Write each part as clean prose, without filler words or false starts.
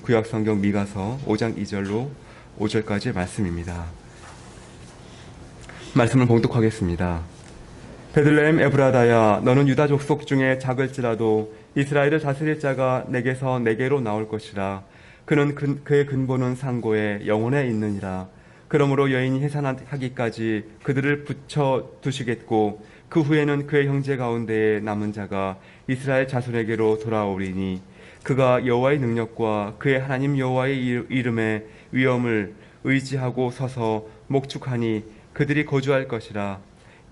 구약성경 미가서 5장 2절로 5절까지의 말씀입니다. 말씀을 봉독하겠습니다. 베들레헴 에브라다야, 너는 유다 족속 중에 작을지라도 이스라엘을 다스릴 자가 내게서 내게로 나올 것이라. 그는 그의 근본은 상고에 영혼에 있느니라. 그러므로 여인이 해산하기까지 그들을 붙여 두시겠고 그 후에는 그의 형제 가운데에 남은 자가 이스라엘 자손에게로 돌아오리니 그가 여호와의 능력과 그의 하나님 여호와의 이름의 위엄을 의지하고 서서 목축하니 그들이 거주할 것이라.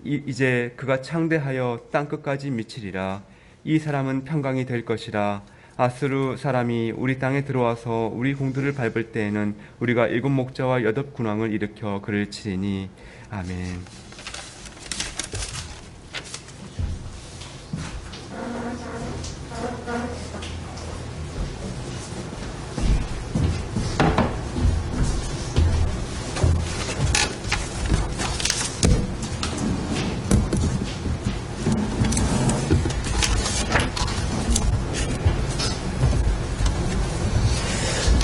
이제 그가 창대하여 땅끝까지 미치리라. 이 사람은 평강이 될 것이라. 아수르 사람이 우리 땅에 들어와서 우리 공들을 밟을 때에는 우리가 7 목자와 8 군왕을 일으켜 그를 치리니. 아멘.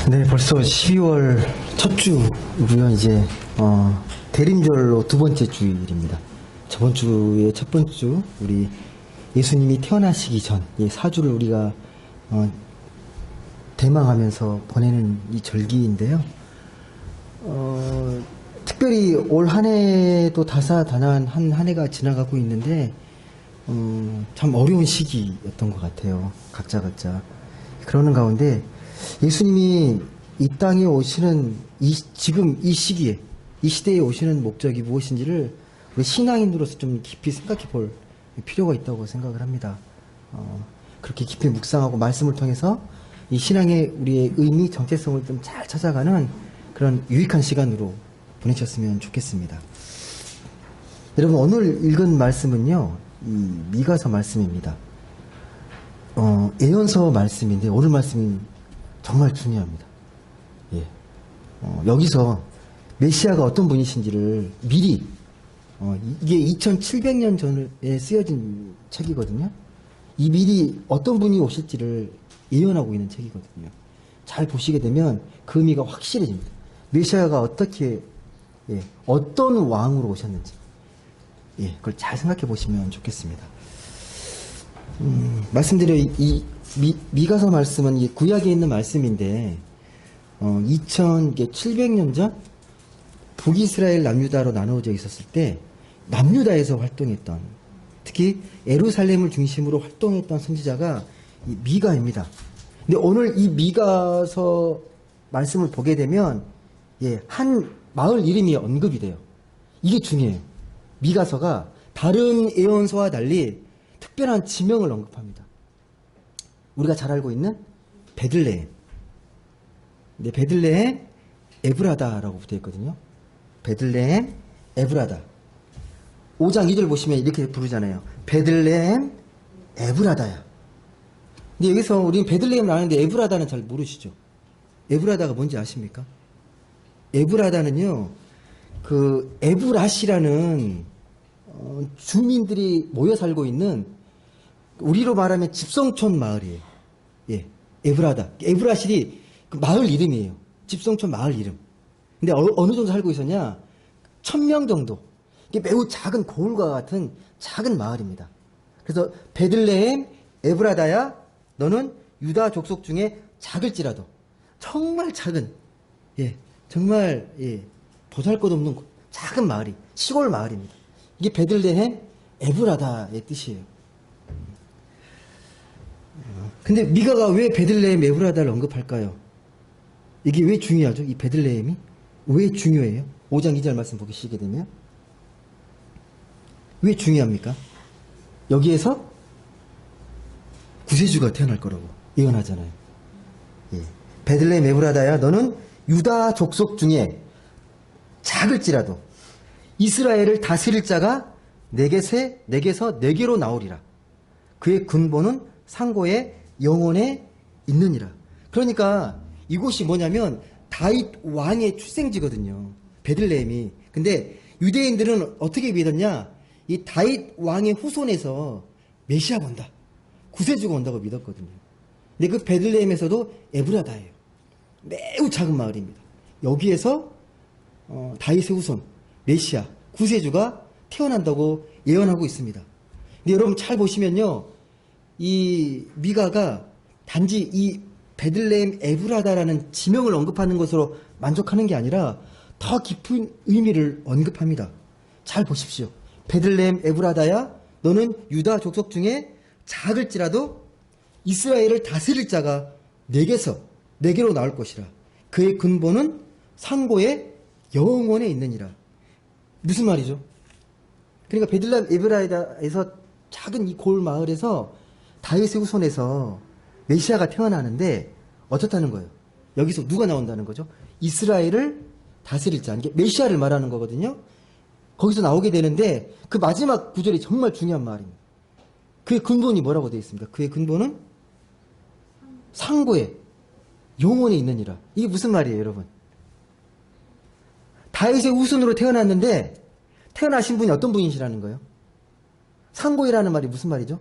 네, 벌써 12월 첫 주고요. 이제 대림절로 두 번째 주일입니다. 저번 주의 첫 번째 주, 우리 예수님이 태어나시기 전 사주를 우리가 대망하면서 보내는 이 절기인데요. 특별히 올 한 해도 다사다난한 한 해가 지나가고 있는데 참 어려운 시기였던 것 같아요. 각자 그러는 가운데 예수님이 이 땅에 오시는 지금 이 시기에, 이 시대에 오시는 목적이 무엇인지를 우리 신앙인으로서 좀 깊이 생각해 볼 필요가 있다고 생각을 합니다. 그렇게 깊이 묵상하고 말씀을 통해서 이 신앙의 우리의 의미, 정체성을 좀 잘 찾아가는 그런 유익한 시간으로 보내셨으면 좋겠습니다. 여러분, 오늘 읽은 말씀은요, 이 미가서 말씀입니다. 예언서 말씀인데 오늘 말씀이 정말 중요합니다. 예. 여기서 메시아가 어떤 분이신지를 미리, 이게 2700년 전에 쓰여진 책이거든요. 이 미리 어떤 분이 오실지를 예언하고 있는 책이거든요. 잘 보시게 되면 그 의미가 확실해집니다. 메시아가 어떻게, 어떤 왕으로 오셨는지, 그걸 잘 생각해 보시면 좋겠습니다. 말씀드려 이 미가서 말씀은 이 구약에 있는 말씀인데 2700년 전 북이스라엘 남유다로 나누어져 있었을 때 남유다에서 활동했던, 특히 예루살렘을 중심으로 활동했던 선지자가 이 미가입니다. 근데 오늘 이 미가서 말씀을 보게 되면 한 마을 이름이 언급이 돼요. 이게 중요해요. 미가서가 다른 예언서와 달리 특별한 지명을 언급합니다. 우리가 잘 알고 있는 베들레헴. 근데 베들레헴 에브라다라고 붙어 있거든요. 베들레헴 에브라다. 5장 2절 보시면 이렇게 부르잖아요. 베들레헴 에브라다야. 근데 여기서 우리는 베들레헴을 아는데 에브라다는 잘 모르시죠? 에브라다가 뭔지 아십니까? 에브라다는요, 그 에브라시라는 주민들이 모여 살고 있는, 우리로 말하면 집성촌 마을이에요. 에브라다. 에브라실이 그 마을 이름이에요. 집성촌 마을 이름. 근데 어느 정도 살고 있었냐? 1000명 정도. 이게 매우 작은 고을과 같은 작은 마을입니다. 그래서 베들레헴 에브라다야, 너는 유다 족속 중에 작을지라도, 정말 작은, 정말 보잘것없는 작은 마을이, 시골 마을입니다. 이게 베들레헴 에브라다의 뜻이에요. 근데 미가가 왜 베들레헴 에브라다를 언급할까요? 이게 왜 중요하죠? 이 베들레헴이 왜 중요해요? 5장 2절 말씀 보시게 되면 왜 중요합니까? 여기에서 구세주가 태어날 거라고 예언하잖아요. 베들레헴 에브라다야, 너는 유다 족속 중에 작을지라도 이스라엘을 다스릴 자가 내게서 내게로 나오리라. 그의 근본은 상고의 영혼에 있느니라. 그러니까 이곳이 뭐냐면 다윗 왕의 출생지거든요. 베들레헴이. 근데 유대인들은 어떻게 믿었냐? 이 다윗 왕의 후손에서 메시아가 온다, 구세주가 온다고 믿었거든요. 근데 그 베들레헴에서도 에브라다예요. 매우 작은 마을입니다. 여기에서 다윗의 후손 메시아 구세주가 태어난다고 예언하고 있습니다. 근데 여러분 잘 보시면요, 이 미가가 단지 이 베들레헴 에브라다라는 지명을 언급하는 것으로 만족하는 게 아니라 더 깊은 의미를 언급합니다. 잘 보십시오. 베들레헴 에브라다야, 너는 유다 족속 중에 작을지라도 이스라엘을 다스릴 자가 내게로 나올 것이라. 그의 근본은 상고의 영원에 있느니라. 무슨 말이죠? 그러니까 베들레헴 에브라다에서 작은 이 골 마을에서 다윗의 후손에서 메시아가 태어나는데 어떻다는 거예요? 여기서 누가 나온다는 거죠? 이스라엘을 다스릴 자. 이게 메시아를 말하는 거거든요. 거기서 나오게 되는데 그 마지막 구절이 정말 중요한 말입니다. 그의 근본이 뭐라고 되어 있습니다. 그의 근본은 상고에 영원에 있느니라. 이게 무슨 말이에요, 여러분? 다윗의 후손으로 태어났는데 태어나신 분이 어떤 분이시라는 거예요? 상고이라는 말이 무슨 말이죠?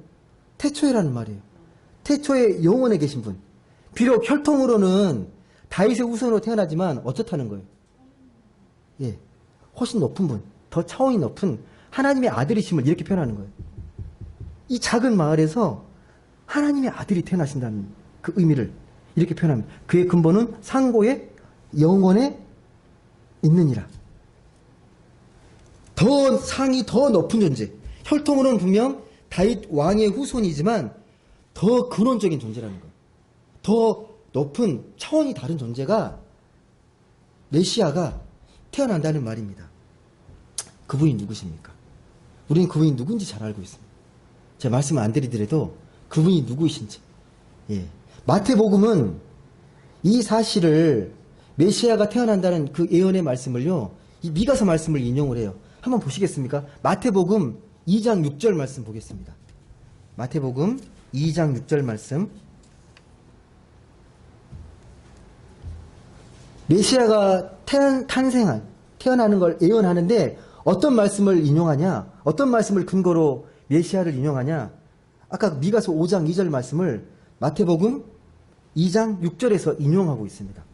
태초에라는 말이에요. 태초에 영원에 계신 분. 비록 혈통으로는 다윗의 후손으로 태어나지만 어떻다는 거예요? 예, 훨씬 높은 분, 더 차원이 높은 하나님의 아들이심을 이렇게 표현하는 거예요. 이 작은 마을에서 하나님의 아들이 태어나신다는 그 의미를 이렇게 표현합니다. 그의 근본은 상고의 영원에 있느니라. 더 상이 더 높은 존재. 혈통으로는 분명 다윗 왕의 후손이지만 더 근원적인 존재라는 거예요. 더 높은 차원이 다른 존재가 메시아가 태어난다는 말입니다. 그분이 누구십니까? 우리는 그분이 누군지 잘 알고 있습니다. 제가 말씀을 안 드리더라도 그분이 누구이신지. 예. 마태복음은 이 사실을 메시아가 태어난다는 그 예언의 말씀을요, 이 미가서 말씀을 인용을 해요. 한번 보시겠습니까? 마태복음 2장 6절 말씀 보겠습니다. 마태복음 2장 6절 말씀. 메시아가 태어나는 걸 예언하는데 어떤 말씀을 인용하냐? 어떤 말씀을 근거로 메시아를 인용하냐? 아까 미가서 5장 2절 말씀을 마태복음 2장 6절에서 인용하고 있습니다.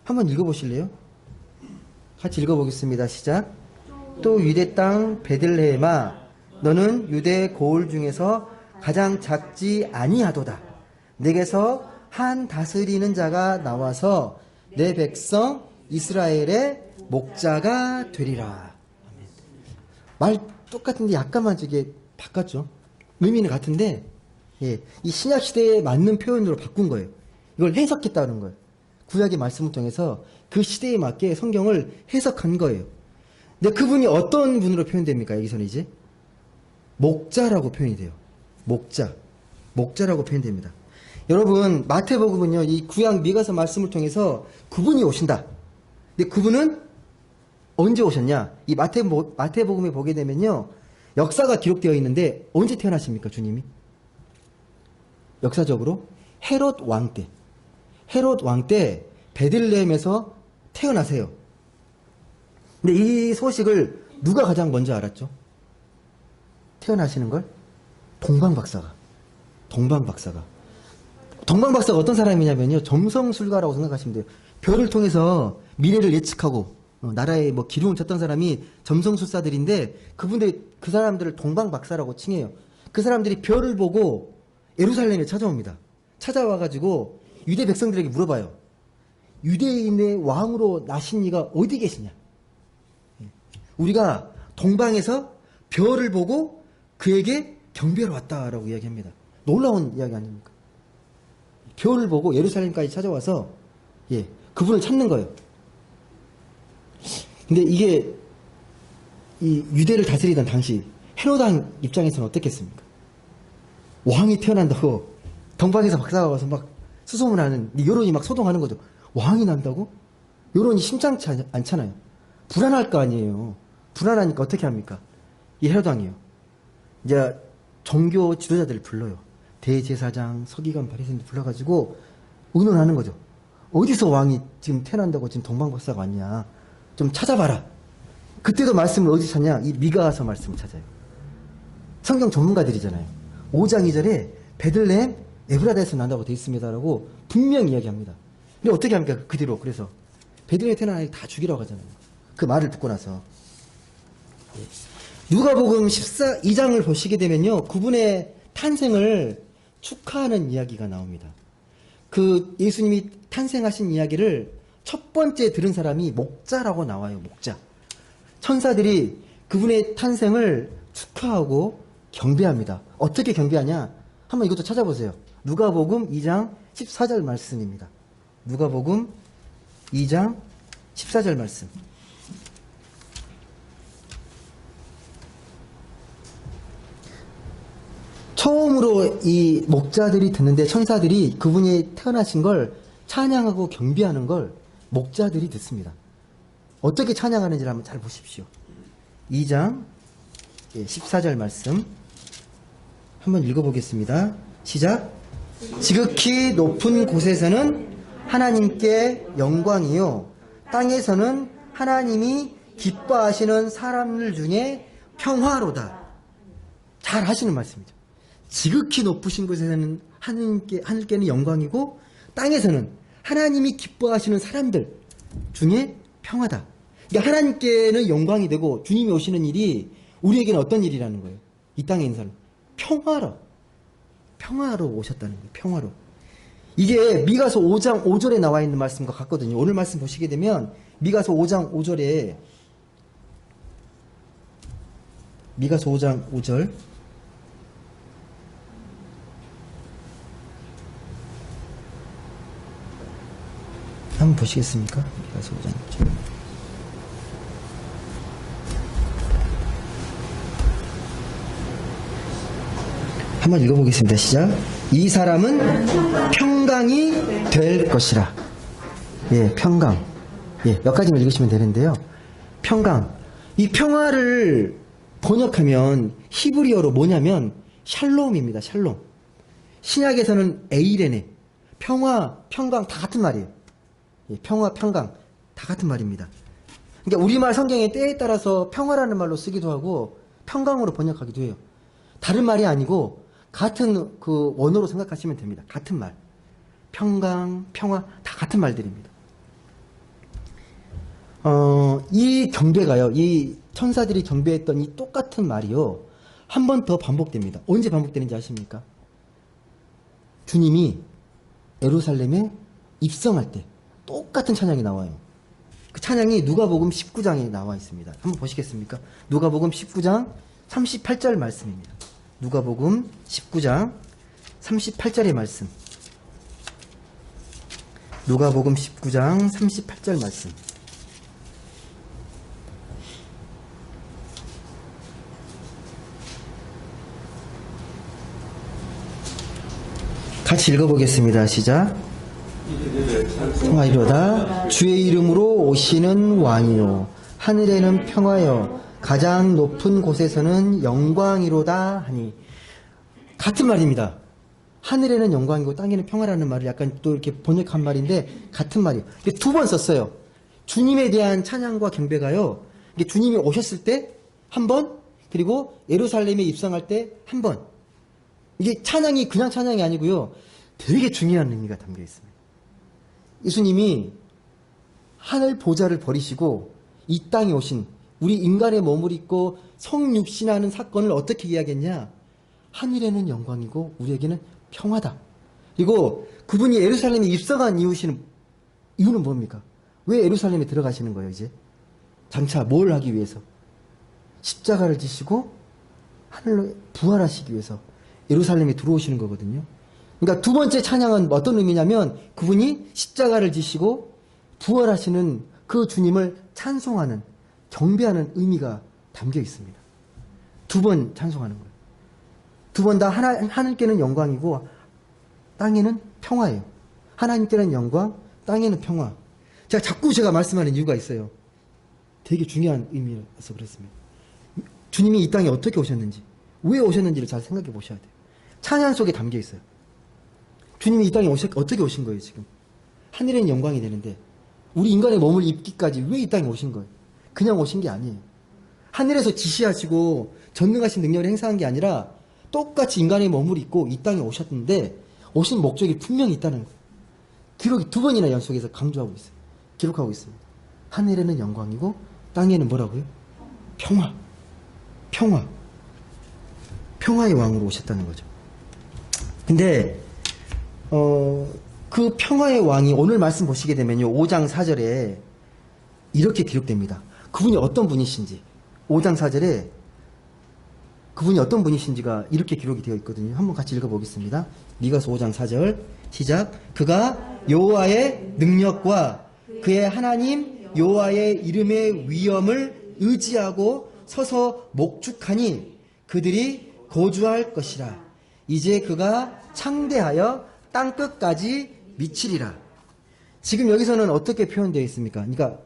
한번 읽어보실래요? 같이 읽어보겠습니다. 시작. 또 유대 땅 베들레헴아, 너는 유대 고을 중에서 가장 작지 아니하도다. 내게서 한 다스리는 자가 나와서 내 백성 이스라엘의 목자가 되리라. 말 똑같은데 약간만 저게 바꿨죠. 의미는 같은데, 예, 이 신약 시대에 맞는 표현으로 바꾼 거예요. 이걸 해석했다는 거예요. 구약의 말씀을 통해서 그 시대에 맞게 성경을 해석한 거예요. 근데 그분이 어떤 분으로 표현됩니까? 여기서는 이제 목자라고 표현이 돼요. 목자라고 표현됩니다. 여러분, 마태복음은요, 이 구약 미가서 말씀을 통해서 그분이 오신다. 근데 그분은 언제 오셨냐? 이 마태복음에 보게 되면요, 역사가 기록되어 있는데 언제 태어나십니까, 주님이? 역사적으로 헤롯 왕 때 베들레헴에서 태어나세요. 근데 이 소식을 누가 가장 먼저 알았죠? 태어나시는 걸? 동방박사가 어떤 사람이냐면요, 점성술가라고 생각하시면 돼요. 별을 통해서 미래를 예측하고 나라에 뭐 기름을 쳤던 사람이 점성술사들인데, 그 사람들을 동방박사라고 칭해요. 그 사람들이 별을 보고 예루살렘에 찾아옵니다. 찾아와가지고 유대 백성들에게 물어봐요. 유대인의 왕으로 나신 이가 어디 계시냐? 우리가 동방에서 별을 보고 그에게 경배하러 왔다라고 이야기합니다. 놀라운 이야기 아닙니까? 별을 보고 예루살렘까지 찾아와서, 예, 그분을 찾는 거예요. 근데 이게 이 유대를 다스리던 당시 헤롯 왕 입장에서는 어떻겠습니까? 왕이 태어난다고 동방에서 박사가 와서 막 수소문하는, 여론이 막 소동하는 거죠. 왕이 난다고? 여론이 심상치 않잖아요. 불안할 거 아니에요. 불안하니까 어떻게 합니까? 이 헤롯 왕이요, 이제 종교 지도자들을 불러요. 대제사장, 서기관, 바리새인들 불러가지고 의논하는 거죠. 어디서 왕이 지금 태어난다고 지금 동방박사가 왔냐? 좀 찾아봐라. 그때도 말씀을 어디 찾냐? 이 미가서 말씀을 찾아요. 성경 전문가들이잖아요. 5장 2절에 베들레헴 에브라다에서 난다고 되어 있습니다라고 분명히 이야기합니다. 근데 어떻게 합니까? 그 뒤로. 그래서 베들레헴에 태어난 아이 다 죽이라고 하잖아요. 그 말을 듣고 나서. 누가복음 2장을 보시게 되면요, 그분의 탄생을 축하하는 이야기가 나옵니다. 그 예수님이 탄생하신 이야기를 첫 번째 들은 사람이 목자라고 나와요. 목자. 천사들이 그분의 탄생을 축하하고 경배합니다. 어떻게 경배하냐? 한번 이것도 찾아보세요. 누가복음 2장 14절 말씀입니다. 누가복음 2장 14절 말씀. 처음으로 이 목자들이 듣는데, 천사들이 그분이 태어나신 걸 찬양하고 경배하는 걸 목자들이 듣습니다. 어떻게 찬양하는지를 한번 잘 보십시오. 2장 14절 말씀 한번 읽어보겠습니다. 시작. 지극히 높은 곳에서는 하나님께 영광이요, 땅에서는 하나님이 기뻐하시는 사람들 중에 평화로다. 잘 하시는 말씀이죠. 지극히 높으신 곳에서는 하늘께는 영광이고, 땅에서는 하나님이 기뻐하시는 사람들 중에 평화다. 그러니까 하나님께는 영광이 되고 주님이 오시는 일이 우리에게는 어떤 일이라는 거예요? 이 땅에 있는 사람 평화로 오셨다는 거예요. 평화로. 이게 미가서 5장 5절에 나와 있는 말씀과 같거든요. 오늘 말씀 보시게 되면 미가서 5장 5절에, 미가서 5장 5절 한번 보시겠습니까? 미가서 5장 5절. 한번 읽어보겠습니다. 시작. 이 사람은 평강이 될 것이라. 예, 평강. 예, 몇 가지만 읽으시면 되는데요. 평강. 이 평화를 번역하면 히브리어로 뭐냐면 샬롬입니다. 샬롬. 신약에서는 에이레네. 평화, 평강 다 같은 말이에요. 예, 평화, 평강 다 같은 말입니다. 그러니까 우리말 성경의 때에 따라서 평화라는 말로 쓰기도 하고 평강으로 번역하기도 해요. 다른 말이 아니고 같은 그 원어로 생각하시면 됩니다. 같은 말. 평강, 평화 다 같은 말들입니다. 이 경배가요, 이 천사들이 경배했던 이 똑같은 말이요, 한 번 더 반복됩니다. 언제 반복되는지 아십니까? 주님이 예루살렘에 입성할 때 똑같은 찬양이 나와요. 그 찬양이 누가복음 19장에 나와 있습니다. 한번 보시겠습니까? 누가복음 19장 38절 말씀입니다. 누가복음 19장 38절의 말씀. 누가복음 19장 38절 말씀. 같이 읽어보겠습니다. 시작. 평화이로다. 주의 이름으로 오시는 왕이요, 하늘에는 평화여, 가장 높은 곳에서는 영광이로다 하니. 같은 말입니다. 하늘에는 영광이고 땅에는 평화라는 말을 약간 또 이렇게 번역한 말인데 같은 말이에요. 두 번 썼어요. 주님에 대한 찬양과 경배가요, 이게 주님이 오셨을 때 한 번, 그리고 예루살렘에 입성할 때 한 번. 이게 찬양이 그냥 찬양이 아니고요, 되게 중요한 의미가 담겨 있습니다. 예수님이 하늘 보좌를 버리시고 이 땅에 오신, 우리 인간의 몸을 입고 성육신하는 사건을 어떻게 이야기했냐? 하늘에는 영광이고 우리에게는 평화다. 그리고 그분이 예루살렘에 입성한 이유는 뭡니까? 왜 예루살렘에 들어가시는 거예요, 이제? 장차 뭘 하기 위해서? 십자가를 지시고 하늘로 부활하시기 위해서 예루살렘에 들어오시는 거거든요. 그러니까 두 번째 찬양은 어떤 의미냐면, 그분이 십자가를 지시고 부활하시는 그 주님을 찬송하는, 경배하는 의미가 담겨 있습니다. 두 번 찬송하는 거예요. 두 번 다 하늘께는 영광이고 땅에는 평화예요. 하나님께는 영광, 땅에는 평화. 자꾸 제가 말씀하는 이유가 있어요. 되게 중요한 의미라서 그렇습니다. 주님이 이 땅에 어떻게 오셨는지, 왜 오셨는지를 잘 생각해 보셔야 돼요. 찬양 속에 담겨 있어요. 주님이 이 땅에 어떻게 오신 거예요, 지금? 하늘에는 영광이 되는데 우리 인간의 몸을 입기까지 왜 이 땅에 오신 거예요? 그냥 오신 게 아니에요. 하늘에서 지시하시고 전능하신 능력을 행사한 게 아니라 똑같이 인간의 몸을 입고 이 땅에 오셨는데 오신 목적이 분명히 있다는 거예요. 기록이 두 번이나 연속해서 강조하고 있어요. 기록하고 있습니다. 하늘에는 영광이고 땅에는 뭐라고요? 평화. 평화. 평화의 왕으로 오셨다는 거죠. 근데 그 평화의 왕이 오늘 말씀 보시게 되면요. 5장 4절에 이렇게 기록됩니다. 그분이 어떤 분이신지 5장 4절에 그분이 어떤 분이신지가 이렇게 기록이 되어 있거든요. 한번 같이 읽어보겠습니다. 미가서 5장 4절 시작. 그가 여호와의 능력과 그의 하나님 여호와의 이름의 위엄을 의지하고 서서 목축하니 그들이 거주할 것이라. 이제 그가 창대하여 땅끝까지 미치리라. 지금 여기서는 어떻게 표현되어 있습니까? 그러니까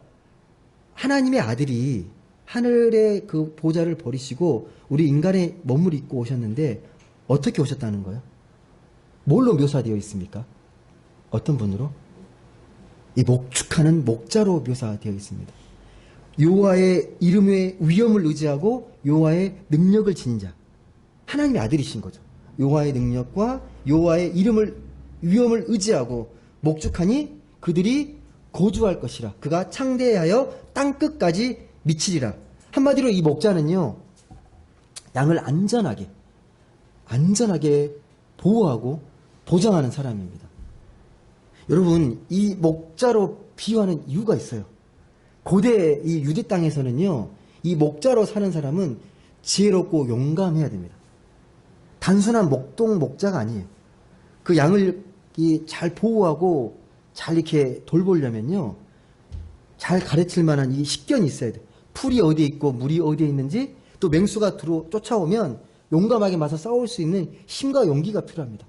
하나님의 아들이 하늘의 그 보좌를 버리시고 우리 인간의 몸을 입고 오셨는데 어떻게 오셨다는 거예요? 뭘로 묘사되어 있습니까? 어떤 분으로? 이 목축하는 목자로 묘사되어 있습니다. 여호와의 이름의 위엄을 의지하고 여호와의 능력을 지닌 자. 하나님의 아들이신 거죠. 여호와의 능력과 여호와의 위엄을 의지하고 목축하니 그들이 거주할 것이라. 그가 창대하여 땅끝까지 미치리라. 한마디로 이 목자는요, 양을 안전하게 보호하고 보장하는 사람입니다. 여러분, 이 목자로 비유하는 이유가 있어요. 고대 이 유대 땅에서는요, 이 목자로 사는 사람은 지혜롭고 용감해야 됩니다. 단순한 목자가 아니에요. 그 양을 잘 보호하고 잘 이렇게 돌보려면요, 잘 가르칠 만한 이 식견이 있어야 돼. 풀이 어디에 있고 물이 어디에 있는지, 또 맹수가 쫓아오면 용감하게 맞서 싸울 수 있는 힘과 용기가 필요합니다.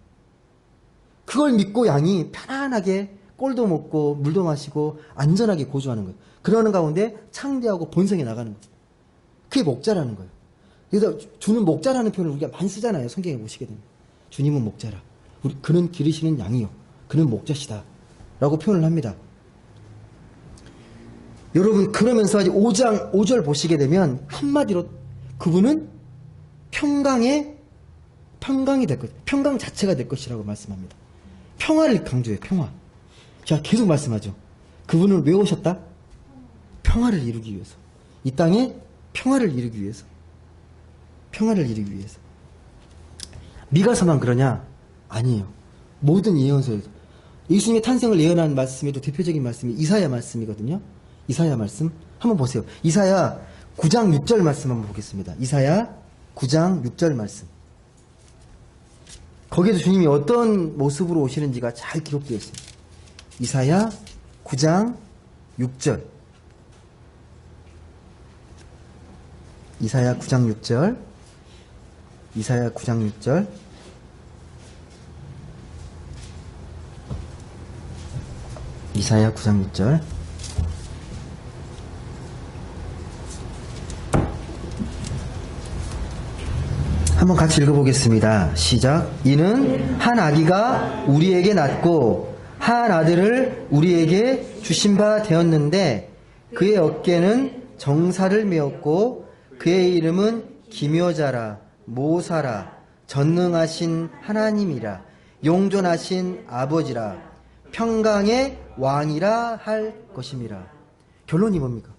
그걸 믿고 양이 편안하게 꼴도 먹고 물도 마시고 안전하게 고주하는 거예요. 그러는 가운데 창대하고 본성에 나가는 거죠. 그게 목자라는 거예요. 그래서 주는 목자라는 표현을 우리가 많이 쓰잖아요. 성경에 보시게 되면. 주님은 목자라. 그는 기르시는 양이요. 그는 목자시다. 라고 표현을 합니다. 여러분, 그러면서 5장 5절 보시게 되면 한마디로 그분은 평강이 될 것, 평강 자체가 될 것이라고 말씀합니다. 평화를 강조해요. 평화. 자, 계속 말씀하죠. 그분은 왜 오셨다? 평화를 이루기 위해서. 이 땅에 평화를 이루기 위해서. 평화를 이루기 위해서. 미가서만 그러냐? 아니에요. 모든 예언서에서. 예수님의 탄생을 예언한 말씀에도 대표적인 말씀이 이사야 말씀이거든요. 이사야 말씀 한번 보세요. 이사야 9장 6절 말씀 한번 보겠습니다. 이사야 9장 6절 말씀. 거기에도 주님이 어떤 모습으로 오시는지가 잘 기록되어 있습니다. 이사야 9장 6절. 이사야 9장 6절. 이사야 9장 6절. 이사야 9장 6절. 한번 같이 읽어보겠습니다. 시작. 이는 한 아기가 우리에게 낳고 한 아들을 우리에게 주신 바 되었는데 그의 어깨는 정사를 메었고 그의 이름은 기묘자라 모사라 전능하신 하나님이라 용존하신 아버지라 평강의 왕이라 할 것임이라. 결론이 뭡니까?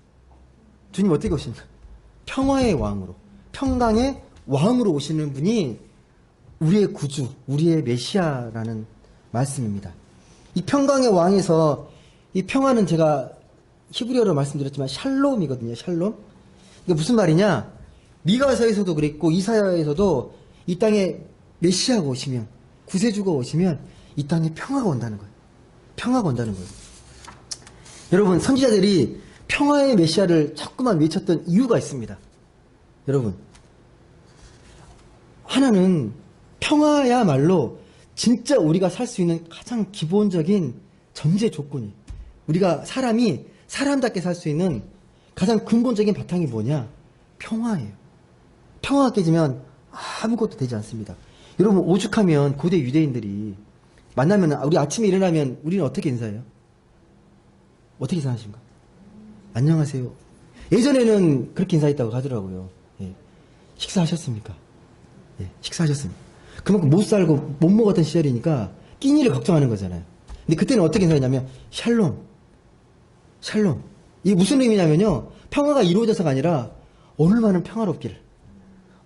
주님 어떻게 오십니까? 평화의 왕으로, 평강의 왕으로 오시는 분이 우리의 구주, 우리의 메시아라는 말씀입니다. 이 평강의 왕에서 이 평화는 제가 히브리어로 말씀드렸지만 샬롬이거든요. 샬롬. 이게 무슨 말이냐? 미가서에서도 그랬고 이사야에서도 이 땅에 메시아가 오시면, 구세주가 오시면 이 땅에 평화가 온다는 거예요. 평화가 온다는 거예요. 여러분, 선지자들이 평화의 메시아를 자꾸만 외쳤던 이유가 있습니다. 여러분, 하나는 평화야말로 진짜 우리가 살 수 있는 가장 기본적인 전제 조건이에요. 우리가 사람이 사람답게 살 수 있는 가장 근본적인 바탕이 뭐냐? 평화예요. 평화가 깨지면 아무것도 되지 않습니다. 여러분, 오죽하면 고대 유대인들이 만나면, 우리 아침에 일어나면 우리는 어떻게 인사해요? 어떻게 인사하십니까? 안녕하세요. 예전에는 그렇게 인사했다고 하더라고요. 예. 식사하셨습니까? 예. 식사하셨습니까? 그만큼 못 살고 못 먹었던 시절이니까 끼니를 걱정하는 거잖아요. 근데 그때는 어떻게 생각했냐면 샬롬. 샬롬. 이게 무슨 의미냐면요. 평화가 이루어져서가 아니라 오늘 많은 평화롭기를.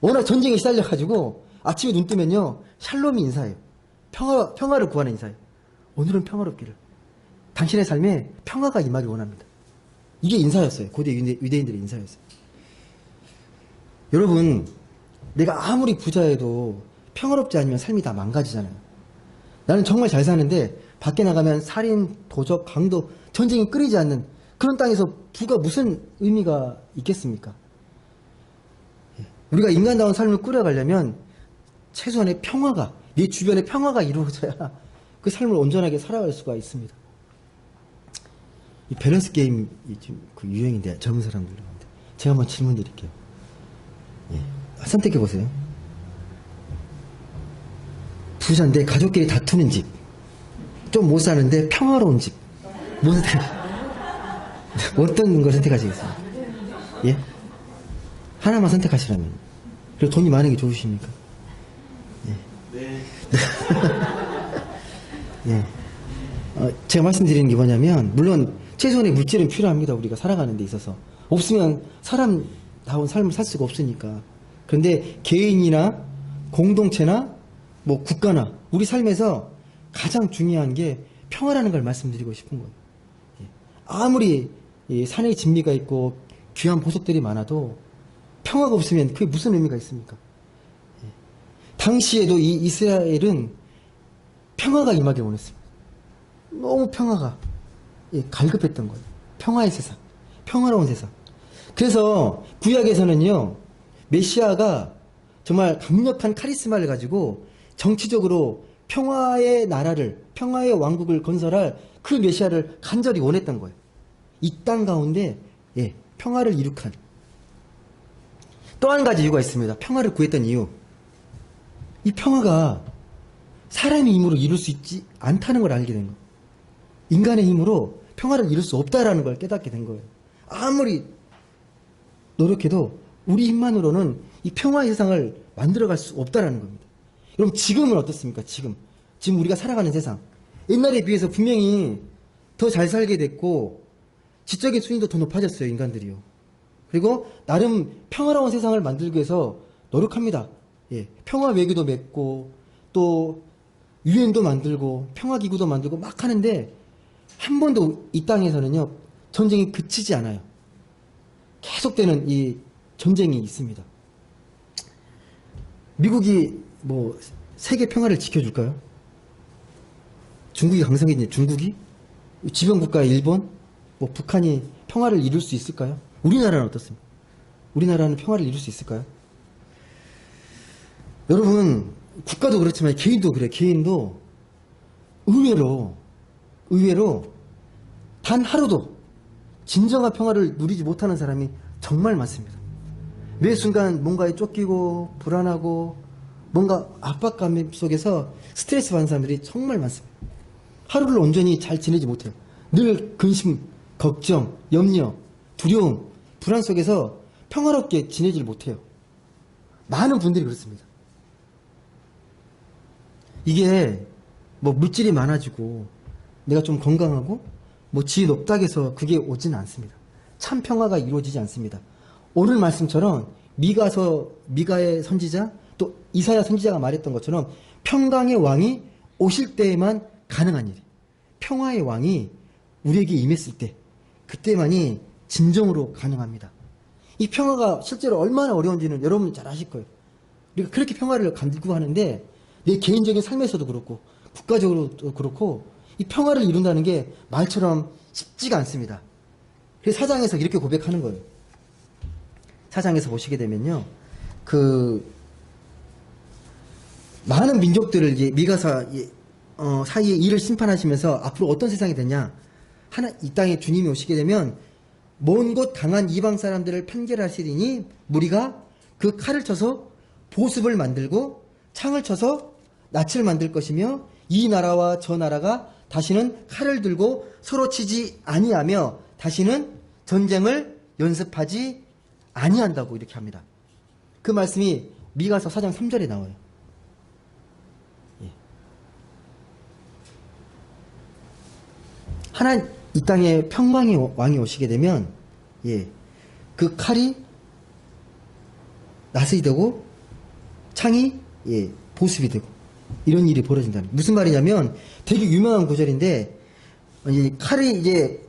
워낙 전쟁에 시달려가지고 아침에 눈 뜨면요. 샬롬이 인사해요. 평화를 구하는 인사예요. 오늘은 평화롭기를. 당신의 삶에 평화가 임하길 원합니다. 이게 인사였어요. 고대 유대인들의 인사였어요. 여러분, 내가 아무리 부자여도 평화롭지 않으면 삶이 다 망가지잖아요. 나는 정말 잘 사는데 밖에 나가면 살인, 도적, 강도, 전쟁이 끊이지 않는 그런 땅에서 부가 무슨 의미가 있겠습니까? 우리가 인간다운 삶을 꾸려가려면 최소한의 평화가, 내 주변에 평화가 이루어져야 그 삶을 온전하게 살아갈 수가 있습니다. 이 밸런스 게임이 지금 그 유행인데 젊은 사람들한테 제가 한번 질문 드릴게요. 예. 선택해 보세요. 부자인데 가족끼리 다투는 집, 좀 못 사는데 평화로운 집. 어떤 걸 선택하시겠습니까? 예? 하나만 선택하시라면. 그리고 돈이 많은 게 좋으십니까? 예. 네. 예. 제가 말씀드리는 게 뭐냐면, 물론 최소한의 물질은 필요합니다. 우리가 살아가는 데 있어서. 없으면 사람다운 삶을 살 수가 없으니까. 그런데 개인이나 공동체나 뭐 국가나 우리 삶에서 가장 중요한 게 평화라는 걸 말씀드리고 싶은 거예요. 아무리 산에 진미가 있고 귀한 보석들이 많아도 평화가 없으면 그게 무슨 의미가 있습니까? 당시에도 이 이스라엘은 평화가 임하길 원했습니다. 너무 평화가 갈급했던 거예요. 평화의 세상, 평화로운 세상. 그래서 구약에서는요, 메시아가 정말 강력한 카리스마를 가지고 정치적으로 평화의 나라를, 평화의 왕국을 건설할 그 메시아를 간절히 원했던 거예요. 이 땅 가운데 평화를 이룩한. 또 한 가지 이유가 있습니다. 평화를 구했던 이유. 이 평화가 사람의 힘으로 이룰 수 있지 않다는 걸 알게 된 거예요. 인간의 힘으로 평화를 이룰 수 없다라는 걸 깨닫게 된 거예요. 아무리 노력해도 우리 힘만으로는 이 평화의 세상을 만들어갈 수 없다라는 겁니다. 여러분, 지금은 어떻습니까? 지금 우리가 살아가는 세상. 옛날에 비해서 분명히 더 잘 살게 됐고 지적인 수준도 더 높아졌어요. 인간들이요. 그리고 나름 평화로운 세상을 만들기 위해서 노력합니다. 평화 외교도 맺고 또 유엔도 만들고 평화기구도 만들고 막 하는데 한 번도 이 땅에서는요, 전쟁이 그치지 않아요. 계속되는 이 전쟁이 있습니다. 미국이 뭐 세계 평화를 지켜줄까요? 중국이 강성해진 중국이? 지변국가의 일본? 뭐 북한이 평화를 이룰 수 있을까요? 우리나라는 어떻습니까? 우리나라는 평화를 이룰 수 있을까요? 여러분, 국가도 그렇지만 개인도 그래요. 개인도 의외로 단 하루도 진정한 평화를 누리지 못하는 사람이 정말 많습니다. 매 순간 뭔가에 쫓기고 불안하고 뭔가 압박감 속에서 스트레스 받는 사람들이 정말 많습니다. 하루를 온전히 잘 지내지 못해요. 늘 근심, 걱정, 염려, 두려움, 불안 속에서 평화롭게 지내질 못해요. 많은 분들이 그렇습니다. 이게 뭐 물질이 많아지고 내가 좀 건강하고 뭐 지위 높다고 해서 그게 오지는 않습니다. 참 평화가 이루어지지 않습니다. 오늘 말씀처럼 미가의 선지자 또 이사야 선지자가 말했던 것처럼 평강의 왕이 오실 때에만 가능한 일이, 평화의 왕이 우리에게 임했을 때 그때만이 진정으로 가능합니다. 이 평화가 실제로 얼마나 어려운지는 여러분 잘 아실 거예요. 우리가 그렇게 평화를 간다고 하는데 내 개인적인 삶에서도 그렇고 국가적으로도 그렇고 이 평화를 이룬다는 게 말처럼 쉽지가 않습니다. 그래서 사장에서 이렇게 고백하는 거예요. 사장에서 보시게 되면요, 많은 민족들을 이제 미가사 사이에 일을 심판하시면서 앞으로 어떤 세상이 되냐, 이 땅에 주님이 오시게 되면 먼 곳 강한 이방 사람들을 판결하시리니 무리가 그 칼을 쳐서 보습을 만들고 창을 쳐서 낯을 만들 것이며 이 나라와 저 나라가 다시는 칼을 들고 서로 치지 아니하며 다시는 전쟁을 연습하지 아니한다고 이렇게 합니다. 그 말씀이 미가서 4장 3절에 나와요. 이 땅에 평강의 왕이 오시게 되면, 예, 그 칼이 낫이 되고, 창이, 예, 보습이 되고, 이런 일이 벌어진다는. 무슨 말이냐면, 되게 유명한 구절인데, 이 칼이 이제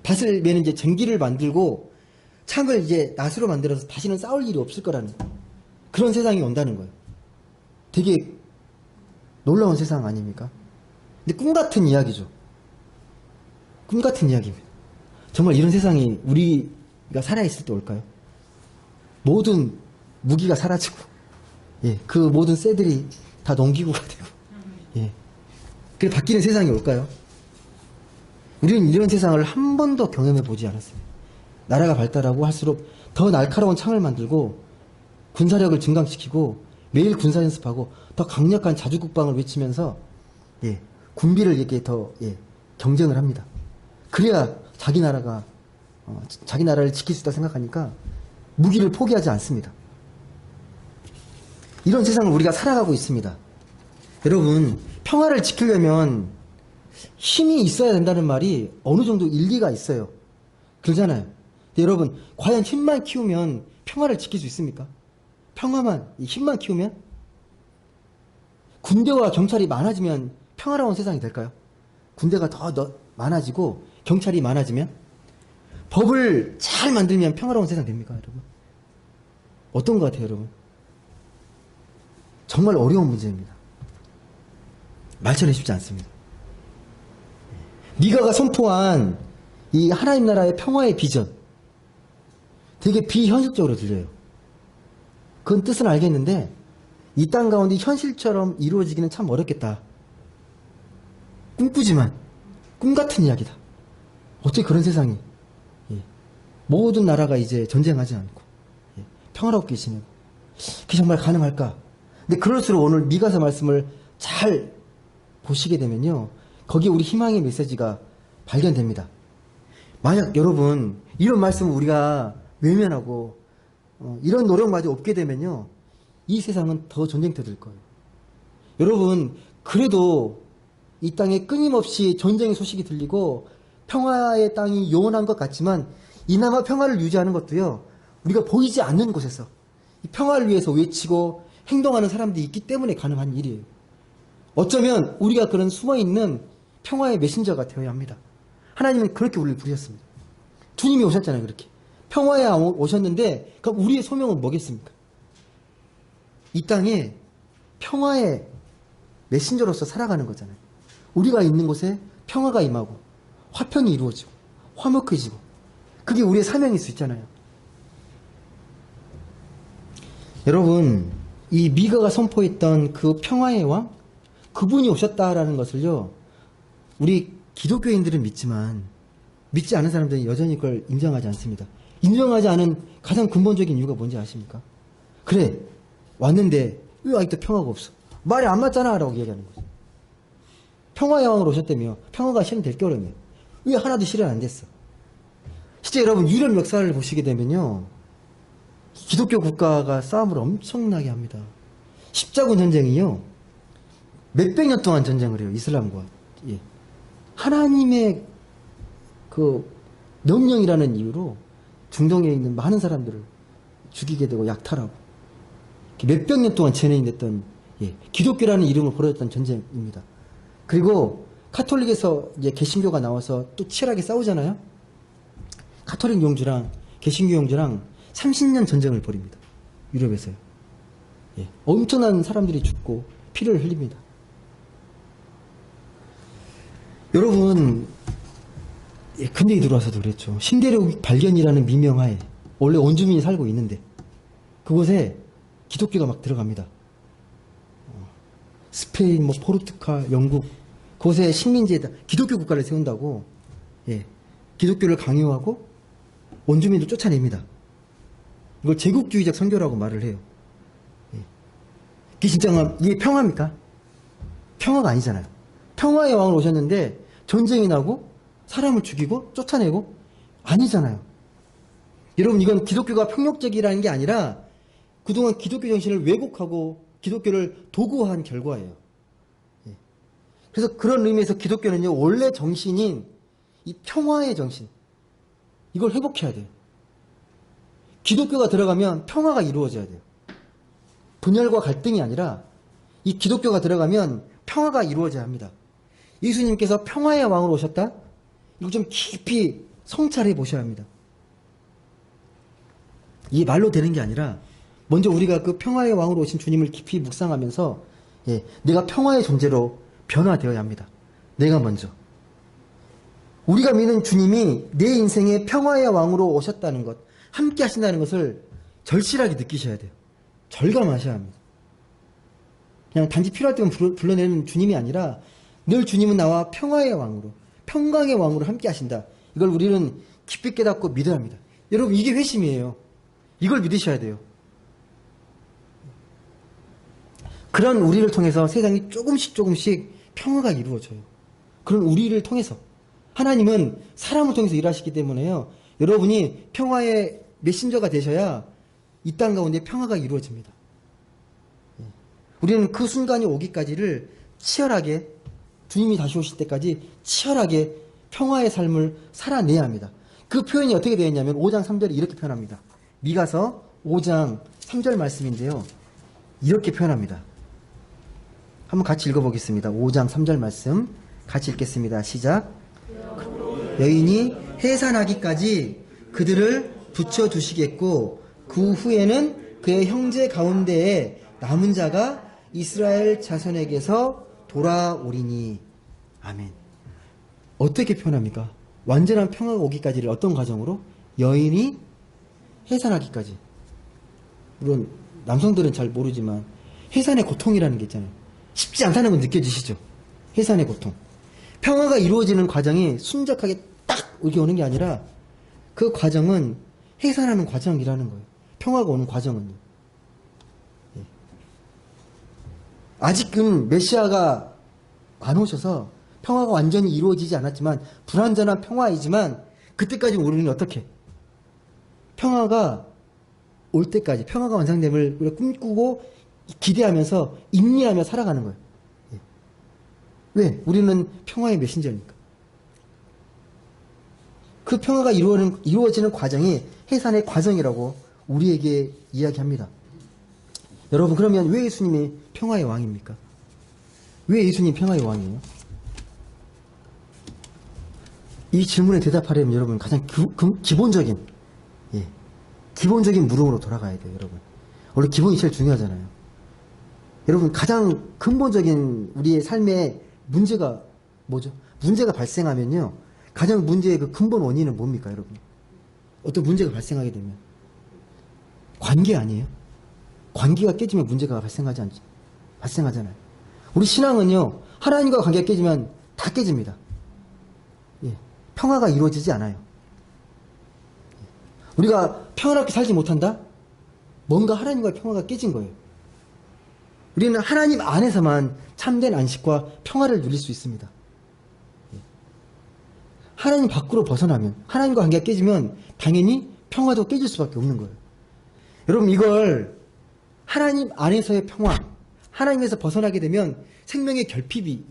밭을 매는 이제 쟁기를 만들고, 창을 이제 낫으로 만들어서 다시는 싸울 일이 없을 거라는 그런 세상이 온다는 거예요. 되게 놀라운 세상 아닙니까? 근데 꿈 같은 이야기죠. 꿈 같은 이야기입니다. 정말 이런 세상이 우리가 살아있을 때 올까요? 모든 무기가 사라지고, 예, 그 모든 쇠들이 다 농기구가 되고, 예, 그래 바뀌는 세상이 올까요? 우리는 이런 세상을 한 번도 경험해 보지 않았어요. 나라가 발달하고 할수록 더 날카로운 창을 만들고 군사력을 증강시키고 매일 군사 연습하고 더 강력한 자주국방을 외치면서, 예, 군비를 이렇게 더, 예, 경쟁을 합니다. 그래야 자기 나라를 지킬 수 있다 생각하니까 무기를 포기하지 않습니다. 이런 세상을 우리가 살아가고 있습니다. 여러분, 평화를 지키려면 힘이 있어야 된다는 말이 어느 정도 일리가 있어요. 그러잖아요. 근데 여러분, 과연 힘만 키우면 평화를 지킬 수 있습니까? 힘만 키우면? 군대와 경찰이 많아지면 평화로운 세상이 될까요? 군대가 더 많아지고 경찰이 많아지면? 법을 잘 만들면 평화로운 세상 됩니까, 여러분? 어떤 것 같아요, 여러분? 정말 어려운 문제입니다. 말처럼 쉽지 않습니다. 미가가 선포한 이 하나님 나라의 평화의 비전, 되게 비현실적으로 들려요. 그건 뜻은 알겠는데 이 땅 가운데 현실처럼 이루어지기는 참 어렵겠다. 꿈꾸지만 꿈 같은 이야기다. 어떻게 그런 세상이, 예, 모든 나라가 이제 전쟁하지 않고, 예, 평화롭게 지내고, 그게 정말 가능할까? 근데 그럴수록 오늘 미가서 말씀을 잘 보시게 되면요, 거기에 우리 희망의 메시지가 발견됩니다. 만약 여러분 이런 말씀을 우리가 외면하고 이런 노력마저 없게 되면요, 이 세상은 더 전쟁터 될 거예요. 여러분, 그래도 이 땅에 끊임없이 전쟁의 소식이 들리고 평화의 땅이 영원한 것 같지만 이나마 평화를 유지하는 것도요, 우리가 보이지 않는 곳에서 이 평화를 위해서 외치고 행동하는 사람들이 있기 때문에 가능한 일이에요. 어쩌면 우리가 그런 숨어있는 평화의 메신저가 되어야 합니다. 하나님은 그렇게 우리를 부르셨습니다. 주님이 오셨잖아요, 그렇게. 평화에 오셨는데, 그럼 우리의 소명은 뭐겠습니까? 이 땅에 평화의 메신저로서 살아가는 거잖아요. 우리가 있는 곳에 평화가 임하고, 화평이 이루어지고, 화목해지고, 그게 우리의 사명일 수 있잖아요. 여러분, 이 미가가 선포했던 그 평화의 왕, 그분이 오셨다라는 것을요, 우리 기독교인들은 믿지만 믿지 않은 사람들은 여전히 그걸 인정하지 않습니다. 인정하지 않은 가장 근본적인 이유가 뭔지 아십니까? 그래, 왔는데 왜 아직도 평화가 없어? 말이 안 맞잖아 라고 얘기하는 거죠. 평화의 왕으로 오셨다며 평화가 실현될 거라며 왜 하나도 실현 안 됐어? 실제 여러분, 유럽 역사를 보시게 되면요, 기독교 국가가 싸움을 엄청나게 합니다. 십자군 전쟁이요, 몇백 년 동안 전쟁을 해요, 이슬람과. 예. 하나님의 그 명령이라는 이유로 중동에 있는 많은 사람들을 죽이게 되고 약탈하고 몇백 년 동안 진행됐던, 예, 기독교라는 이름을 걸었던 전쟁입니다. 그리고 카톨릭에서 이제 개신교가 나와서 또 치열하게 싸우잖아요. 카톨릭 용주랑 개신교 용주랑 30년 전쟁을 벌입니다. 유럽에서요. 예, 엄청난 사람들이 죽고 피를 흘립니다. 여러분, 예, 근대에 들어와서도 그랬죠. 신대륙 발견이라는 미명하에 원래 원주민이 살고 있는데 그곳에 기독교가 막 들어갑니다. 스페인, 포르투갈, 영국, 그곳에 식민지에다 기독교 국가를 세운다고, 예, 기독교를 강요하고 원주민들 쫓아냅니다. 이걸 제국주의적 선교라고 말을 해요. 예. 이게 평화입니까? 평화가 아니잖아요. 평화의 왕으로 오셨는데 전쟁이 나고 사람을 죽이고 쫓아내고 아니잖아요. 여러분, 이건 기독교가 폭력적이라는 게 아니라 그동안 기독교 정신을 왜곡하고 기독교를 도구화한 결과예요. 예. 그래서 그런 의미에서 기독교는요, 원래 정신인 이 평화의 정신, 이걸 회복해야 돼요. 기독교가 들어가면 평화가 이루어져야 돼요. 분열과 갈등이 아니라 이 기독교가 들어가면 평화가 이루어져야 합니다. 예수님께서 평화의 왕으로 오셨다? 이거 좀 깊이 성찰해 보셔야 합니다. 이게 말로 되는 게 아니라 먼저 우리가 그 평화의 왕으로 오신 주님을 깊이 묵상하면서 내가 평화의 존재로 변화되어야 합니다. 내가 먼저. 우리가 믿는 주님이 내 인생에 평화의 왕으로 오셨다는 것, 함께 하신다는 것을 절실하게 느끼셔야 돼요. 절감하셔야 합니다. 그냥 단지 필요할 때만 불러내는 주님이 아니라 늘 주님은 나와 평화의 왕으로, 평강의 왕으로 함께 하신다. 이걸 우리는 깊이 깨닫고 믿어야 합니다. 여러분, 이게 회심이에요. 이걸 믿으셔야 돼요. 그런 우리를 통해서 세상이 조금씩 평화가 이루어져요. 그런 우리를 통해서. 하나님은 사람을 통해서 일하시기 때문에요. 여러분이 평화의 메신저가 되셔야 이 땅 가운데 평화가 이루어집니다. 우리는 그 순간이 오기까지를 치열하게, 주님이 다시 오실 때까지 치열하게 평화의 삶을 살아내야 합니다. 그 표현이 어떻게 되어 있냐면 5장 3절에 이렇게 표현합니다. 미가서 5장 3절 말씀인데요. 이렇게 표현합니다. 한번 같이 읽어보겠습니다. 5장 3절 말씀 같이 읽겠습니다. 시작. 여인이 해산하기까지 그들을 붙여두시겠고 그 후에는 그의 형제 가운데에 남은 자가 이스라엘 자손에게서 돌아오리니. 아멘. 어떻게 표현합니까? 완전한 평화가 오기까지를 어떤 과정으로? 여인이 해산하기까지. 물론 남성들은 잘 모르지만 해산의 고통이라는 게 있잖아요. 쉽지 않다는 건 느껴지시죠? 해산의 고통. 평화가 이루어지는 과정이 순적하게 딱 이렇게 오는 게 아니라 그 과정은 해산하는 과정이라는 거예요. 평화가 오는 과정은요. 아직은 메시아가 안 오셔서 평화가 완전히 이루어지지 않았지만 불완전한 평화이지만 그때까지 우리는 어떻게? 평화가 올 때까지 평화가 완성됨을 우리가 꿈꾸고 기대하면서 임리하며 살아가는 거예요. 왜? 우리는 평화의 메신저니까. 그 평화가 이루어지는 과정이 해산의 과정이라고 우리에게 이야기합니다. 여러분, 그러면 왜 예수님이 평화의 왕입니까? 왜 예수님 평화의 왕이에요? 이 질문에 대답하려면 여러분 가장 기본적인 물음으로 돌아가야 돼요. 여러분, 원래 기본이 제일 중요하잖아요. 여러분, 가장 근본적인 우리의 삶의 문제가 뭐죠? 문제가 발생하면요, 가장 문제의 그 근본 원인은 뭡니까, 여러분? 어떤 문제가 발생하게 되면 관계 아니에요? 관계가 깨지면 문제가 발생하잖아요. 우리 신앙은요, 하나님과 관계가 깨지면 다 깨집니다. 평화가 이루어지지 않아요. 우리가 평화롭게 살지 못한다? 뭔가 하나님과의 평화가 깨진 거예요. 우리는 하나님 안에서만 참된 안식과 평화를 누릴 수 있습니다. 하나님 밖으로 벗어나면, 하나님과 관계가 깨지면 당연히 평화도 깨질 수밖에 없는 거예요. 여러분, 이걸 하나님 안에서의 평화, 하나님에서 벗어나게 되면 생명의 결핍이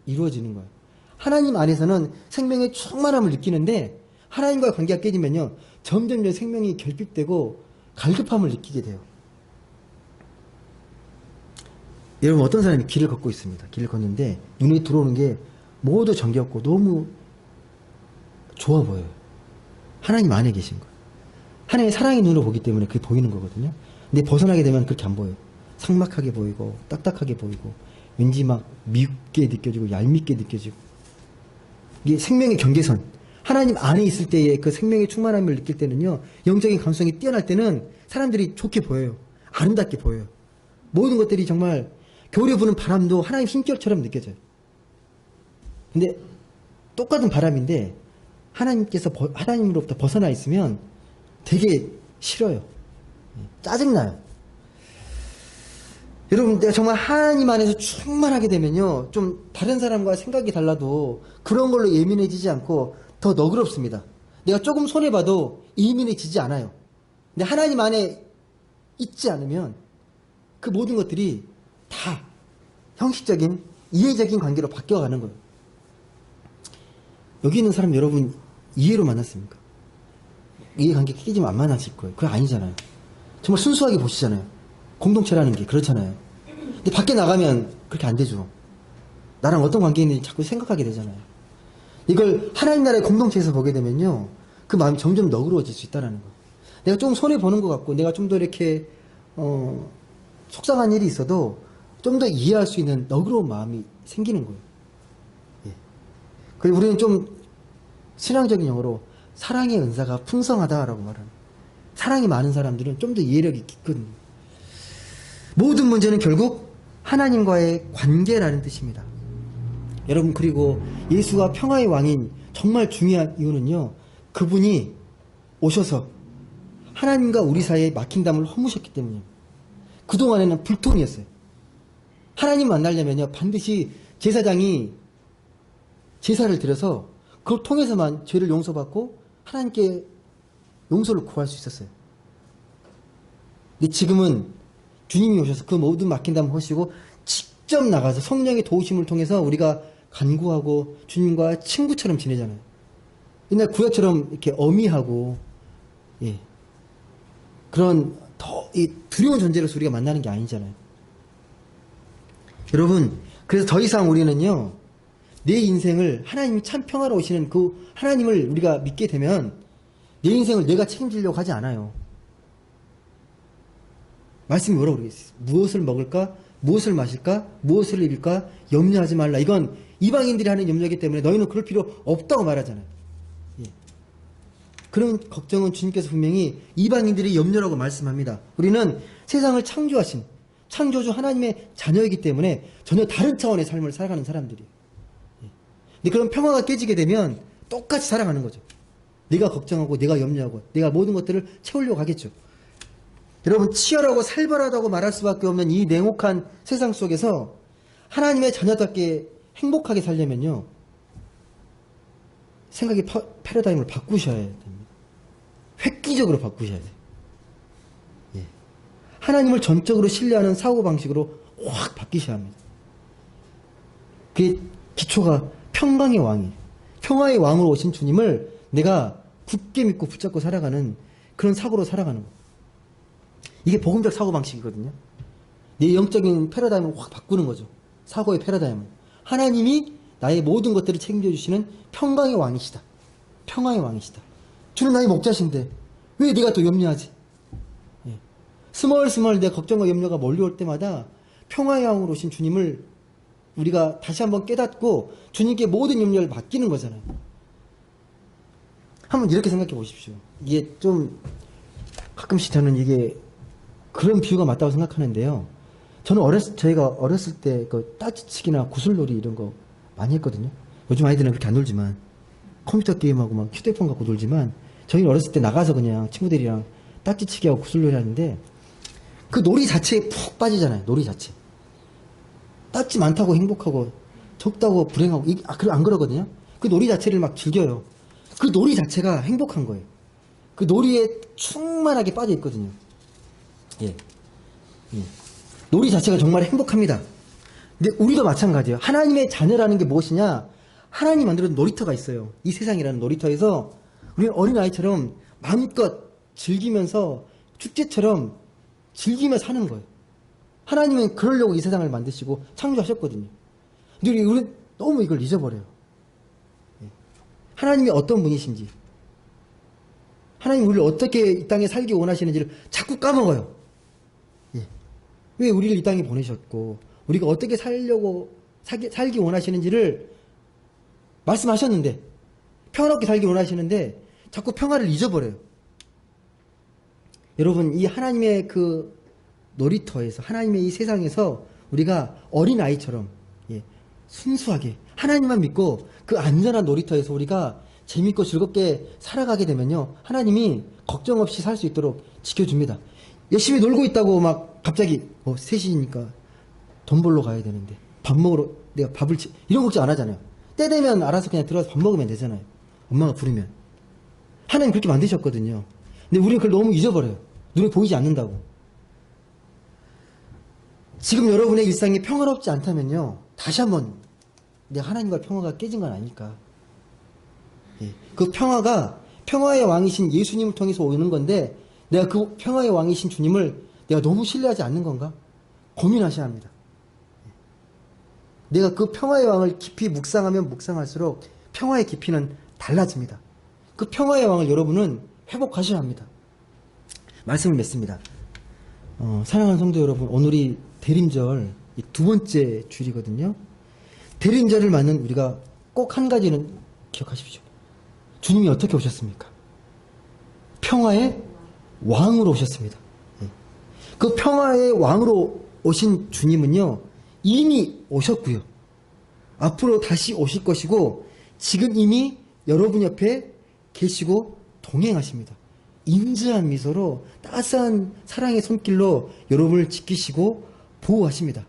이루어지는 거예요. 하나님 안에서는 생명의 충만함을 느끼는데 하나님과의 관계가 깨지면요, 점점 생명이 결핍되고 갈급함을 느끼게 돼요. 여러분, 어떤 사람이 길을 걷고 있습니다. 길을 걷는데 눈에 들어오는 게 모두 정겹고 너무 좋아 보여요. 하나님 안에 계신 거예요. 하나님의 사랑의 눈으로 보기 때문에 그게 보이는 거거든요. 근데 벗어나게 되면 그렇게 안 보여요. 삭막하게 보이고 딱딱하게 보이고 왠지 막 밉게 느껴지고 얄밉게 느껴지고. 이게 생명의 경계선. 하나님 안에 있을 때의 그 생명의 충만함을 느낄 때는요, 영적인 감성이 뛰어날 때는 사람들이 좋게 보여요. 아름답게 보여요. 모든 것들이 정말 겨울에 부는 바람도 하나님 신격처럼 느껴져요. 근데 똑같은 바람인데 하나님으로부터 벗어나 있으면 되게 싫어요. 짜증나요. 여러분, 내가 정말 하나님 안에서 충만하게 되면요, 좀 다른 사람과 생각이 달라도 그런 걸로 예민해지지 않고 더 너그럽습니다. 내가 조금 손해봐도 예민해지지 않아요. 근데 하나님 안에 있지 않으면 그 모든 것들이 다 형식적인 이해적인 관계로 바뀌어가는 거예요. 여기 있는 사람 여러분 이해로 만났습니까? 이해관계 깨지면 안 만나실 거예요. 그거 아니잖아요. 정말 순수하게 보시잖아요. 공동체라는 게 그렇잖아요. 근데 밖에 나가면 그렇게 안 되죠. 나랑 어떤 관계 있는지 자꾸 생각하게 되잖아요. 이걸 하나님 나라의 공동체에서 보게 되면요, 그 마음이 점점 너그러워질 수 있다는 거예요. 내가 좀 손해 보는 것 같고 내가 좀 더 이렇게 속상한 일이 있어도 좀 더 이해할 수 있는 너그러운 마음이 생기는 거예요. 예. 그리고 우리는 좀 신앙적인 용어로 사랑의 은사가 풍성하다라고 말합니다. 사랑이 많은 사람들은 좀 더 이해력이 깊거든요. 모든 문제는 결국 하나님과의 관계라는 뜻입니다. 여러분, 그리고 예수가 평화의 왕인 정말 중요한 이유는요, 그분이 오셔서 하나님과 우리 사이에 막힌 담을 허무셨기 때문이에요. 그동안에는 불통이었어요. 하나님 만나려면요, 반드시 제사장이 제사를 드려서 그걸 통해서만 죄를 용서받고 하나님께 용서를 구할 수 있었어요. 근데 지금은 주님이 오셔서 그 모든 막힌 담을 허시고 직접 나가서 성령의 도우심을 통해서 우리가 간구하고 주님과 친구처럼 지내잖아요. 옛날 구약처럼 이렇게 어미하고, 예, 그런 더 두려운 존재로서 우리가 만나는 게 아니잖아요. 여러분, 그래서 더 이상 우리는요, 내 인생을 하나님이 참 평화로우시는 그 하나님을 우리가 믿게 되면 내 인생을 내가 책임지려고 하지 않아요. 말씀이 뭐라고 그러겠어요? 무엇을 먹을까? 무엇을 마실까? 무엇을 입을까? 염려하지 말라. 이건 이방인들이 하는 염려이기 때문에 너희는 그럴 필요 없다고 말하잖아요. 예. 그런 걱정은 주님께서 분명히 이방인들이 염려라고 말씀합니다. 우리는 세상을 창조하신 창조주 하나님의 자녀이기 때문에 전혀 다른 차원의 삶을 살아가는 사람들이에요. 예. 근데 그런 평화가 깨지게 되면 똑같이 살아가는 거죠. 내가 걱정하고 내가 염려하고 내가 모든 것들을 채우려고 하겠죠. 여러분, 치열하고 살벌하다고 말할 수밖에 없는 이 냉혹한 세상 속에서 하나님의 자녀답게 행복하게 살려면요, 생각의 패러다임을 바꾸셔야 됩니다. 획기적으로 바꾸셔야 돼요. 예. 하나님을 전적으로 신뢰하는 사고방식으로 확 바뀌셔야 합니다. 그게 기초가 평강의 왕이에요. 평화의 왕으로 오신 주님을 내가 굳게 믿고 붙잡고 살아가는 그런 사고로 살아가는 거예요. 이게 복음적 사고방식이거든요. 내 영적인 패러다임을 확 바꾸는 거죠. 사고의 패러다임을. 하나님이 나의 모든 것들을 책임져 주시는 평강의 왕이시다. 평화의 왕이시다. 주는 나의 목자신데 왜 네가 또 염려하지? 예. 스멀스멀 내 걱정과 염려가 몰려올 때마다 평화의 왕으로 오신 주님을 우리가 다시 한번 깨닫고 주님께 모든 염려를 맡기는 거잖아요. 한번 이렇게 생각해 보십시오. 이게 좀 가끔씩 저는 이게 그런 비유가 맞다고 생각하는데요. 저는 저희가 어렸을 때 그 따지치기나 구슬놀이 이런 거 많이 했거든요. 요즘 아이들은 그렇게 안 놀지만 컴퓨터 게임하고 막 휴대폰 갖고 놀지만 저희는 어렸을 때 나가서 그냥 친구들이랑 따지치기하고 구슬놀이 하는데 그 놀이 자체에 푹 빠지잖아요. 놀이 자체. 따지 많다고 행복하고 적다고 불행하고 그래 안 그러거든요. 그 놀이 자체를 막 즐겨요. 그 놀이 자체가 행복한 거예요. 그 놀이에 충만하게 빠져 있거든요. 예. 예. 놀이 자체가 정말 행복합니다. 근데 우리도 마찬가지예요. 하나님의 자녀라는 게 무엇이냐? 하나님 만들어준 놀이터가 있어요. 이 세상이라는 놀이터에서 우리는 어린아이처럼 마음껏 즐기면서 축제처럼 즐기며 사는 거예요. 하나님은 그러려고 이 세상을 만드시고 창조하셨거든요. 근데 우리는 너무 이걸 잊어버려요. 예. 하나님이 어떤 분이신지, 하나님이 우리를 어떻게 이 땅에 살기 원하시는지를 자꾸 까먹어요. 예. 왜 우리를 이 땅에 보내셨고 우리가 어떻게 살기 원하시는지를 말씀하셨는데, 평화롭게 살기 원하시는데 자꾸 평화를 잊어버려요. 여러분, 이 하나님의 그 놀이터에서, 하나님의 이 세상에서 우리가 어린아이처럼, 예, 순수하게 하나님만 믿고 그 안전한 놀이터에서 우리가 재밌고 즐겁게 살아가게 되면요, 하나님이 걱정 없이 살 수 있도록 지켜줍니다. 열심히 놀고 있다고 막 갑자기 3시니까 돈 벌러 가야 되는데 밥 먹으러 내가 이런 걱정 안 하잖아요. 때 되면 알아서 그냥 들어가서 밥 먹으면 되잖아요. 엄마가 부르면. 하나님 그렇게 만드셨거든요. 근데 우리는 그걸 너무 잊어버려요. 눈에 보이지 않는다고. 지금 여러분의 일상이 평화롭지 않다면요, 다시 한번 내가 하나님과 평화가 깨진 건 아닐까. 예. 그 평화가 평화의 왕이신 예수님을 통해서 오는 건데 내가 그 평화의 왕이신 주님을 내가 너무 신뢰하지 않는 건가? 고민하셔야 합니다. 내가 그 평화의 왕을 깊이 묵상하면 묵상할수록 평화의 깊이는 달라집니다. 그 평화의 왕을 여러분은 회복하셔야 합니다. 말씀을 맺습니다. 사랑하는 성도 여러분, 오늘이 대림절 두 번째 주일이거든요. 대림절을 맞는 우리가 꼭 한 가지는 기억하십시오. 주님이 어떻게 오셨습니까? 평화의 왕으로 오셨습니다. 그 평화의 왕으로 오신 주님은요, 이미 오셨고요. 앞으로 다시 오실 것이고, 지금 이미 여러분 옆에 계시고 동행하십니다. 인자한 미소로 따스한 사랑의 손길로 여러분을 지키시고 보호하십니다.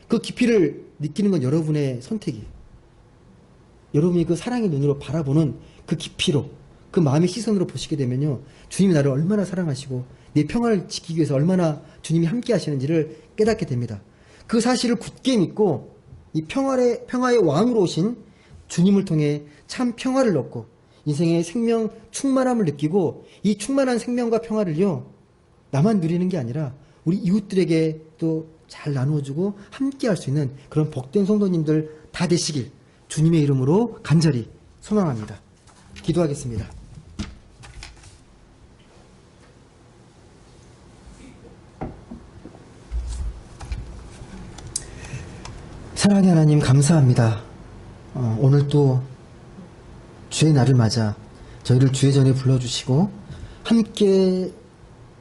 그 깊이를 느끼는 건 여러분의 선택이에요. 여러분이 그 사랑의 눈으로 바라보는 그 깊이로, 그 마음의 시선으로 보시게 되면요, 주님이 나를 얼마나 사랑하시고 내 평화를 지키기 위해서 얼마나 주님이 함께 하시는지를 깨닫게 됩니다. 그 사실을 굳게 믿고 이 평화의 왕으로 오신 주님을 통해 참 평화를 얻고 인생의 생명 충만함을 느끼고, 이 충만한 생명과 평화를요, 나만 누리는 게 아니라 우리 이웃들에게 또 잘 나누어주고 함께 할 수 있는 그런 복된 성도님들 다 되시길 주님의 이름으로 간절히 소망합니다. 기도하겠습니다. 사랑의 하나님, 감사합니다. 오늘 또 주의 날을 맞아 저희를 주의 전에 불러주시고 함께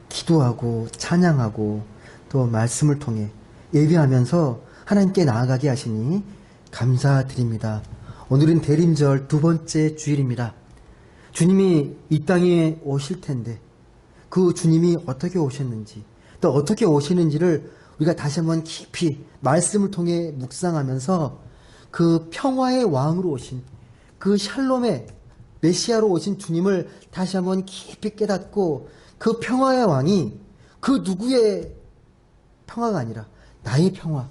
기도하고 찬양하고 또 말씀을 통해 예배하면서 하나님께 나아가게 하시니 감사드립니다. 오늘은 대림절 두 번째 주일입니다. 주님이 이 땅에 오실 텐데 그 주님이 어떻게 오셨는지 또 어떻게 오시는지를 우리가 다시 한번 깊이 말씀을 통해 묵상하면서 그 평화의 왕으로 오신 그 샬롬의 메시아로 오신 주님을 다시 한번 깊이 깨닫고, 그 평화의 왕이 그 누구의 평화가 아니라 나의 평화,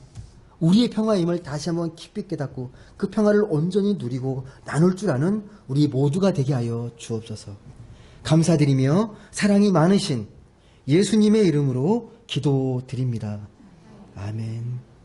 우리의 평화임을 다시 한번 깊이 깨닫고 그 평화를 온전히 누리고 나눌 줄 아는 우리 모두가 되게 하여 주옵소서. 감사드리며 사랑이 많으신 예수님의 이름으로 기도드립니다. 아멘.